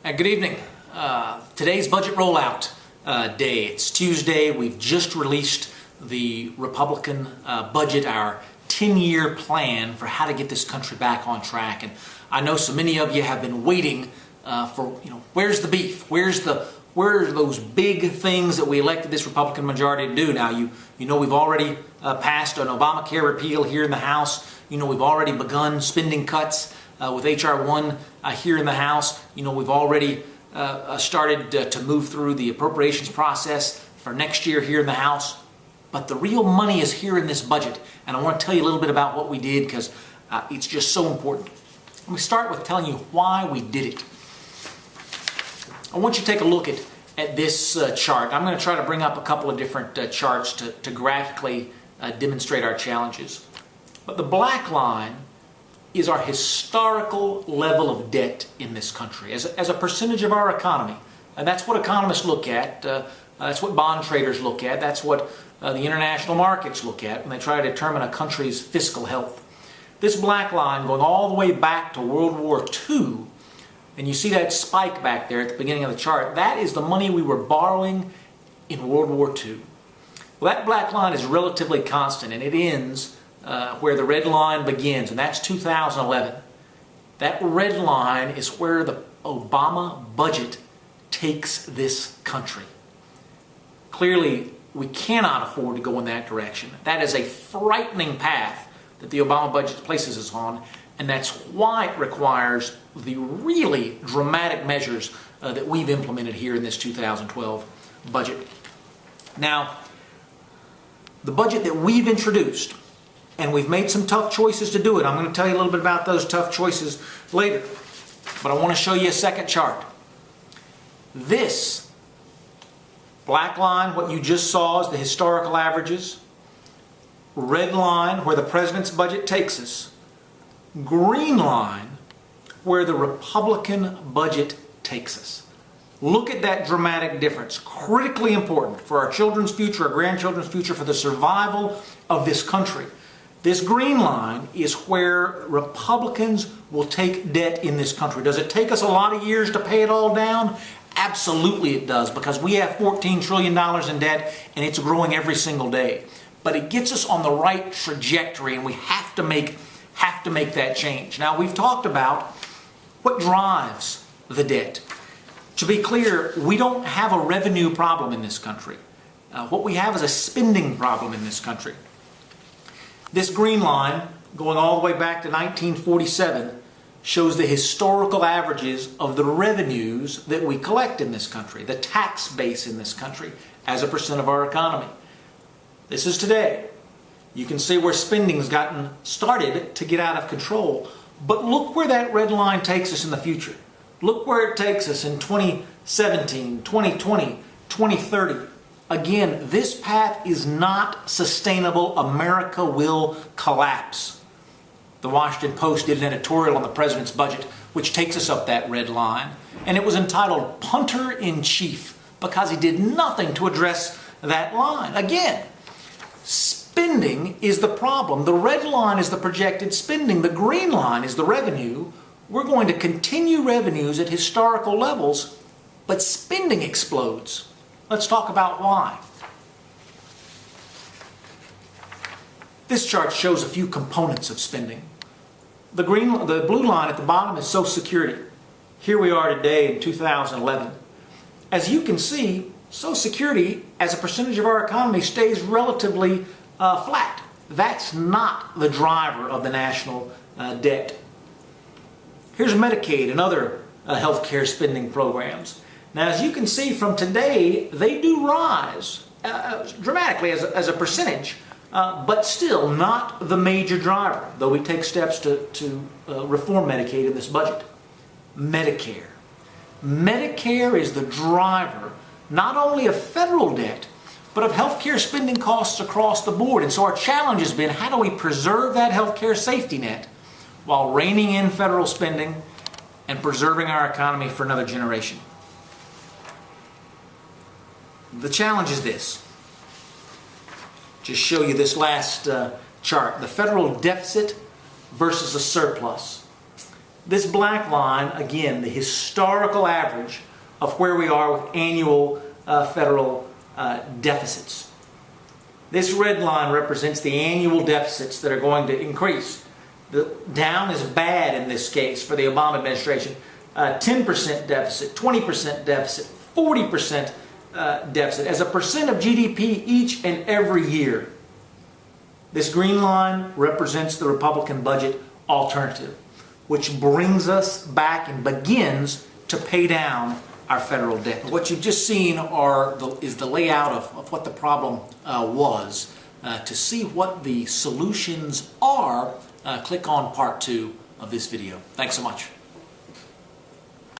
Good evening. Today's budget rollout day. It's Tuesday. We've just released the Republican budget, our 10-year plan for how to get this country back on track. And I know so many of you have been waiting for, where's the beef? Where are those big things that we elected this Republican majority to do? Now, you know we've already passed an Obamacare repeal here in the House. We've already begun spending cuts with H.R. 1 here in the House. We've already started to move through the appropriations process for next year here in the House. But the real money is here in this budget. And I want to tell you a little bit about what we did because it's just so important. Let me start with telling you why we did it. I want you to take a look at this chart. I'm going to try to bring up a couple of different charts to graphically demonstrate our challenges. But the black line is our historical level of debt in this country as a percentage of our economy. And that's what economists look at. That's what bond traders look at. That's what the international markets look at when they try to determine a country's fiscal health. This black line going all the way back to World War II, and you see that spike back there at the beginning of the chart, that is the money we were borrowing in World War II. Well, that black line is relatively constant, and it ends where the red line begins, and that's 2011. That red line is where the Obama budget takes this country. Clearly, we cannot afford to go in that direction. That is a frightening path that the Obama budget places us on, and that's why it requires the really dramatic measures that we've implemented here in this 2012 budget. Now, the budget that we've introduced, and we've made some tough choices to do it. I'm going to tell you a little bit about those tough choices later. But I want to show you a second chart. This black line, what you just saw, is the historical averages. Red line, where the president's budget takes us. Green line, where the Republican budget takes us. Look at that dramatic difference. Critically important for our children's future, our grandchildren's future, for the survival of this country. This green line is where Republicans will take debt in this country. Does it take us a lot of years to pay it all down? Absolutely it does, because we have $14 trillion in debt and it's growing every single day. But it gets us on the right trajectory, and we have to make that change. Now, we've talked about what drives the debt. To be clear, we don't have a revenue problem in this country. What we have is a spending problem in this country. This green line, going all the way back to 1947, shows the historical averages of the revenues that we collect in this country, the tax base in this country, as a percent of our economy. This is today. You can see where spending's gotten started to get out of control. But look where that red line takes us in the future. Look where it takes us in 2017, 2020, 2030. Again, this path is not sustainable. America will collapse. The Washington Post did an editorial on the president's budget, which takes us up that red line. And it was entitled Punter in Chief, because he did nothing to address that line. Again, spending is the problem. The red line is the projected spending. The green line is the revenue. We're going to continue revenues at historical levels, but spending explodes. Let's talk about why. This chart shows a few components of spending. The blue line at the bottom is Social Security. Here we are today in 2011. As you can see, Social Security as a percentage of our economy stays relatively flat. That's not the driver of the national debt. Here's Medicaid and other healthcare spending programs. Now, as you can see from today, they do rise dramatically as a percentage, but still not the major driver, though we take steps to reform Medicaid in this budget. Medicare. Medicare is the driver not only of federal debt, but of healthcare spending costs across the board. And so our challenge has been, how do we preserve that healthcare safety net while reining in federal spending and preserving our economy for another generation? The challenge is this. Just show you this last chart. The federal deficit versus a surplus. This black line, again, the historical average of where we are with annual federal deficits. This red line represents the annual deficits that are going to increase. The down is bad in this case for the Obama administration. 10% deficit, 20% deficit, 40% deficit as a percent of GDP each and every year. This green line represents the Republican budget alternative, which brings us back and begins to pay down our federal debt. What you've just seen is the layout of what the problem was. To see what the solutions are, click on part 2 of this video. Thanks so much.